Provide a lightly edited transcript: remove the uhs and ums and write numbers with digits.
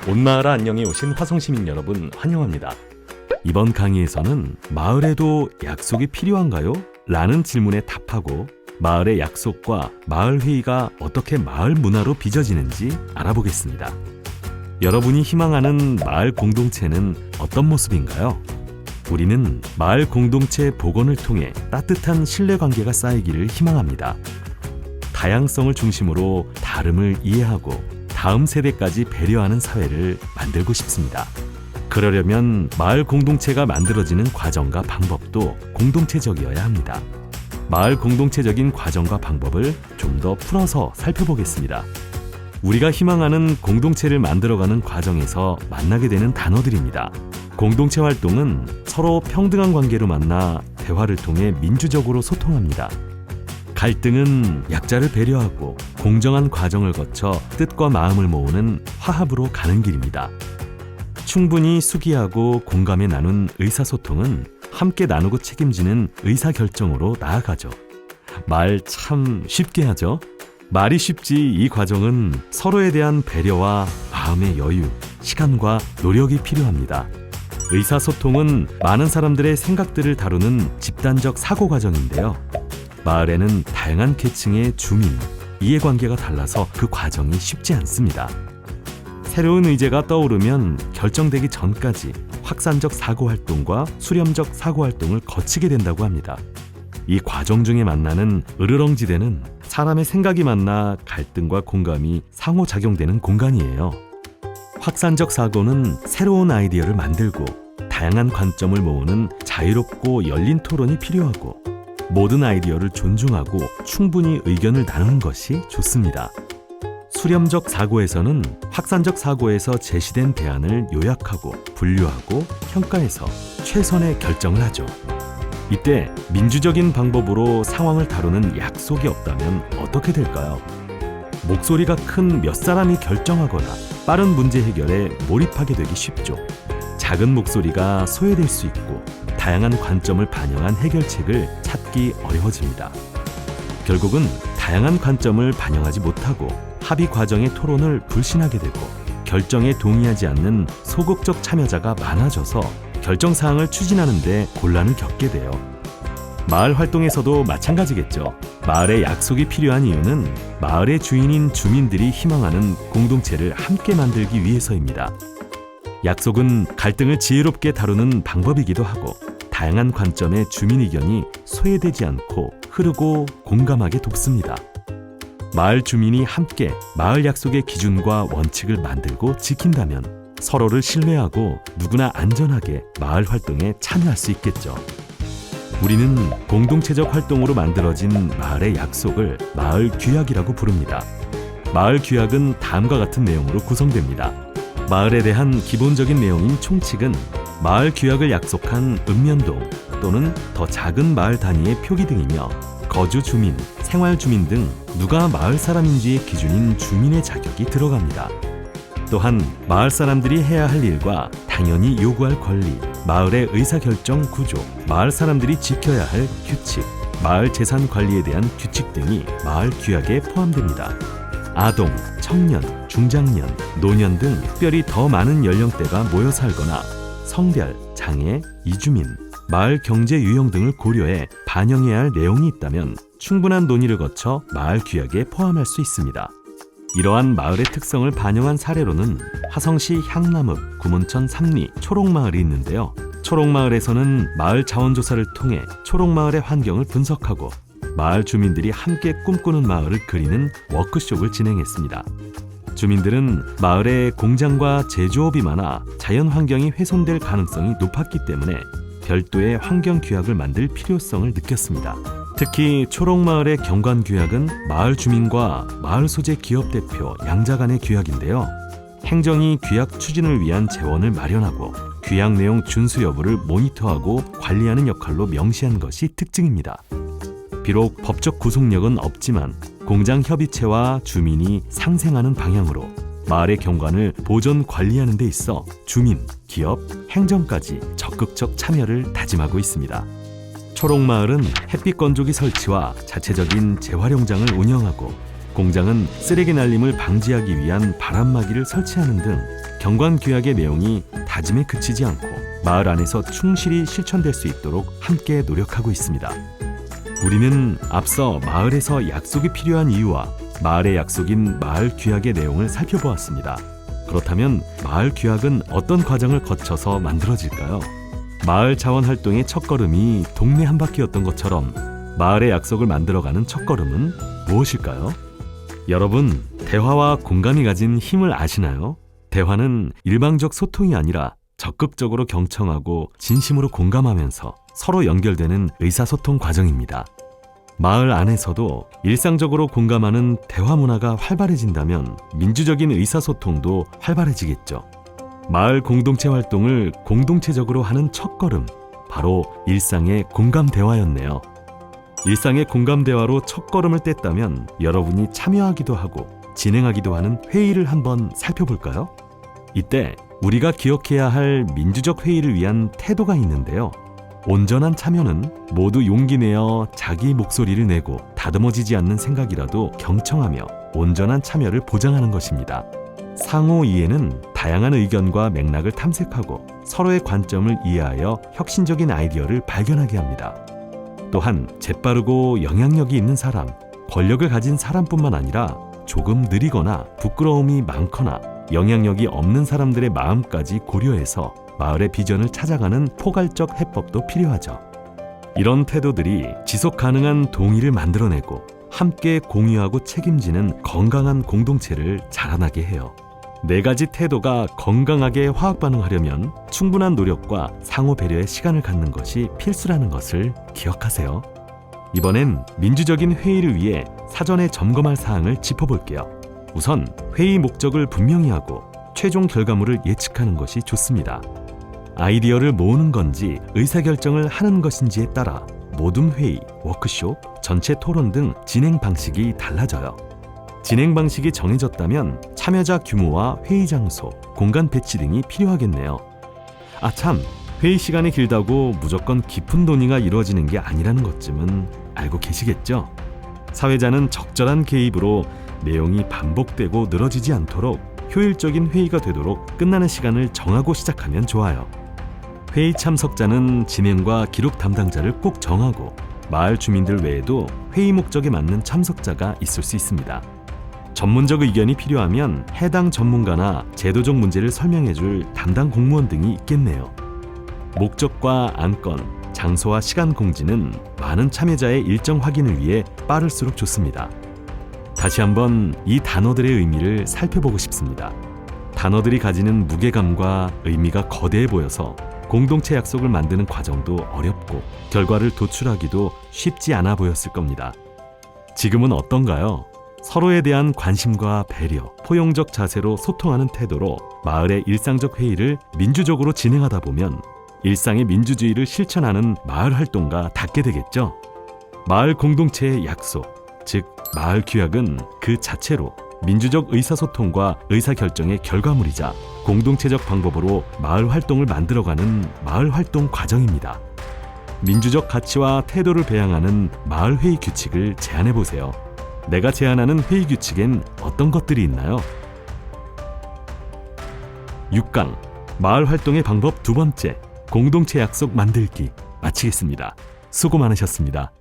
온마을 안녕에 오신 화성시민 여러분 환영합니다. 이번 강의에서는 마을에도 약속이 필요한가요? 라는 질문에 답하고 마을의 약속과 마을회의가 어떻게 마을 문화로 빚어지는지 알아보겠습니다. 여러분이 희망하는 마을 공동체는 어떤 모습인가요? 우리는 마을 공동체 복원을 통해 따뜻한 신뢰관계가 쌓이기를 희망합니다. 다양성을 중심으로 다름을 이해하고 다음 세대까지 배려하는 사회를 만들고 싶습니다. 그러려면 마을 공동체가 만들어지는 과정과 방법도 공동체적이어야 합니다. 마을 공동체적인 과정과 방법을 좀 더 풀어서 살펴보겠습니다. 우리가 희망하는 공동체를 만들어가는 과정에서 만나게 되는 단어들입니다. 공동체 활동은 서로 평등한 관계로 만나 대화를 통해 민주적으로 소통합니다. 갈등은 약자를 배려하고 공정한 과정을 거쳐 뜻과 마음을 모으는 화합으로 가는 길입니다. 충분히 수기하고 공감해 나눈 의사소통은 함께 나누고 책임지는 의사결정으로 나아가죠. 말 참 쉽게 하죠. 말이 쉽지 이 과정은 서로에 대한 배려와 마음의 여유, 시간과 노력이 필요합니다. 의사소통은 많은 사람들의 생각들을 다루는 집단적 사고 과정인데요. 마을에는 다양한 계층의 주민, 이해관계가 달라서 그 과정이 쉽지 않습니다. 새로운 의제가 떠오르면 결정되기 전까지 확산적 사고활동과 수렴적 사고활동을 거치게 된다고 합니다. 이 과정 중에 만나는 으르렁지대는 사람의 생각이 만나 갈등과 공감이 상호작용되는 공간이에요. 확산적 사고는 새로운 아이디어를 만들고 다양한 관점을 모으는 자유롭고 열린 토론이 필요하고 모든 아이디어를 존중하고 충분히 의견을 나누는 것이 좋습니다. 수렴적 사고에서는 확산적 사고에서 제시된 대안을 요약하고 분류하고 평가해서 최선의 결정을 하죠. 이때 민주적인 방법으로 상황을 다루는 약속이 없다면 어떻게 될까요? 목소리가 큰 몇 사람이 결정하거나 빠른 문제 해결에 몰입하게 되기 쉽죠. 작은 목소리가 소외될 수 있고 다양한 관점을 반영한 해결책을 찾기 어려워집니다. 결국은 다양한 관점을 반영하지 못하고 합의 과정의 토론을 불신하게 되고 결정에 동의하지 않는 소극적 참여자가 많아져서 결정 사항을 추진하는 데 곤란을 겪게 돼요. 마을 활동에서도 마찬가지겠죠. 마을에 약속이 필요한 이유는 마을의 주인인 주민들이 희망하는 공동체를 함께 만들기 위해서입니다. 약속은 갈등을 지혜롭게 다루는 방법이기도 하고 다양한 관점의 주민 의견이 소외되지 않고 흐르고 공감하게 돕습니다. 마을 주민이 함께 마을 약속의 기준과 원칙을 만들고 지킨다면 서로를 신뢰하고 누구나 안전하게 마을 활동에 참여할 수 있겠죠. 우리는 공동체적 활동으로 만들어진 마을의 약속을 마을 규약이라고 부릅니다. 마을 규약은 다음과 같은 내용으로 구성됩니다. 마을에 대한 기본적인 내용인 총칙은 마을 규약을 약속한 읍면동 또는 더 작은 마을 단위의 표기 등이며 거주 주민, 생활 주민 등 누가 마을 사람인지의 기준인 주민의 자격이 들어갑니다. 또한 마을 사람들이 해야 할 일과 당연히 요구할 권리, 마을의 의사결정 구조, 마을 사람들이 지켜야 할 규칙, 마을 재산 관리에 대한 규칙 등이 마을 규약에 포함됩니다. 아동, 청년, 중장년, 노년 등 특별히 더 많은 연령대가 모여 살거나 성별, 장애, 이주민, 마을 경제 유형 등을 고려해 반영해야 할 내용이 있다면 충분한 논의를 거쳐 마을 규약에 포함할 수 있습니다. 이러한 마을의 특성을 반영한 사례로는 화성시 향남읍, 구문천 삼리, 초록마을이 있는데요. 초록마을에서는 마을 자원조사를 통해 초록마을의 환경을 분석하고 마을 주민들이 함께 꿈꾸는 마을을 그리는 워크숍을 진행했습니다. 주민들은 마을에 공장과 제조업이 많아 자연 환경이 훼손될 가능성이 높았기 때문에 별도의 환경 규약을 만들 필요성을 느꼈습니다. 특히 초록마을의 경관규약은 마을 주민과 마을 소재 기업 대표, 양자 간의 규약인데요. 행정이 규약 추진을 위한 재원을 마련하고 규약 내용 준수 여부를 모니터하고 관리하는 역할로 명시한 것이 특징입니다. 비록 법적 구속력은 없지만 공장 협의체와 주민이 상생하는 방향으로 마을의 경관을 보존 관리하는 데 있어 주민, 기업, 행정까지 적극적 참여를 다짐하고 있습니다. 초록마을은 햇빛 건조기 설치와 자체적인 재활용장을 운영하고 공장은 쓰레기 날림을 방지하기 위한 바람막이를 설치하는 등 경관규약의 내용이 다짐에 그치지 않고 마을 안에서 충실히 실천될 수 있도록 함께 노력하고 있습니다. 우리는 앞서 마을에서 약속이 필요한 이유와 마을의 약속인 마을 규약의 내용을 살펴보았습니다. 그렇다면 마을 규약은 어떤 과정을 거쳐서 만들어질까요? 마을 자원 활동의 첫걸음이 동네 한바퀴였던 것처럼 마을의 약속을 만들어가는 첫걸음은 무엇일까요? 여러분, 대화와 공감이 가진 힘을 아시나요? 대화는 일방적 소통이 아니라 적극적으로 경청하고 진심으로 공감하면서 서로 연결되는 의사소통 과정입니다. 마을 안에서도 일상적으로 공감하는 대화 문화가 활발해진다면 민주적인 의사소통도 활발해지겠죠. 마을 공동체 활동을 공동체적으로 하는 첫걸음, 바로 일상의 공감대화였네요. 일상의 공감대화로 첫걸음을 뗐다면 여러분이 참여하기도 하고 진행하기도 하는 회의를 한번 살펴볼까요? 이때 우리가 기억해야 할 민주적 회의를 위한 태도가 있는데요. 온전한 참여는 모두 용기 내어 자기 목소리를 내고 다듬어지지 않는 생각이라도 경청하며 온전한 참여를 보장하는 것입니다. 상호 이해는 다양한 의견과 맥락을 탐색하고 서로의 관점을 이해하여 혁신적인 아이디어를 발견하게 합니다. 또한 재빠르고 영향력이 있는 사람, 권력을 가진 사람뿐만 아니라 조금 느리거나 부끄러움이 많거나 영향력이 없는 사람들의 마음까지 고려해서 마을의 비전을 찾아가는 포괄적 해법도 필요하죠. 이런 태도들이 지속 가능한 동의를 만들어내고 함께 공유하고 책임지는 건강한 공동체를 자라나게 해요. 4가지 태도가 건강하게 화학 반응하려면 충분한 노력과 상호 배려의 시간을 갖는 것이 필수라는 것을 기억하세요. 이번엔 민주적인 회의를 위해 사전에 점검할 사항을 짚어볼게요. 우선 회의 목적을 분명히 하고 최종 결과물을 예측하는 것이 좋습니다. 아이디어를 모으는 건지 의사결정을 하는 것인지에 따라 모둠 회의, 워크숍, 전체 토론 등 진행 방식이 달라져요. 진행 방식이 정해졌다면 참여자 규모와 회의 장소, 공간 배치 등이 필요하겠네요. 참, 회의 시간이 길다고 무조건 깊은 논의가 이루어지는 게 아니라는 것쯤은 알고 계시겠죠? 사회자는 적절한 개입으로 내용이 반복되고 늘어지지 않도록 효율적인 회의가 되도록 끝나는 시간을 정하고 시작하면 좋아요. 회의 참석자는 진행과 기록 담당자를 꼭 정하고 마을 주민들 외에도 회의 목적에 맞는 참석자가 있을 수 있습니다. 전문적 의견이 필요하면 해당 전문가나 제도적 문제를 설명해줄 담당 공무원 등이 있겠네요. 목적과 안건, 장소와 시간 공지는 많은 참여자의 일정 확인을 위해 빠를수록 좋습니다. 다시 한번 이 단어들의 의미를 살펴보고 싶습니다. 단어들이 가지는 무게감과 의미가 거대해 보여서 공동체 약속을 만드는 과정도 어렵고 결과를 도출하기도 쉽지 않아 보였을 겁니다. 지금은 어떤가요? 서로에 대한 관심과 배려, 포용적 자세로 소통하는 태도로 마을의 일상적 회의를 민주적으로 진행하다 보면 일상의 민주주의를 실천하는 마을 활동가 닿게 되겠죠. 마을 공동체의 약속, 즉 마을 규약은 그 자체로 민주적 의사소통과 의사결정의 결과물이자 공동체적 방법으로 마을 활동을 만들어가는 마을 활동 과정입니다. 민주적 가치와 태도를 배양하는 마을 회의 규칙을 제안해보세요. 내가 제안하는 회의 규칙엔 어떤 것들이 있나요? 6강 마을 활동의 방법 2번째 공동체 약속 만들기 마치겠습니다. 수고 많으셨습니다.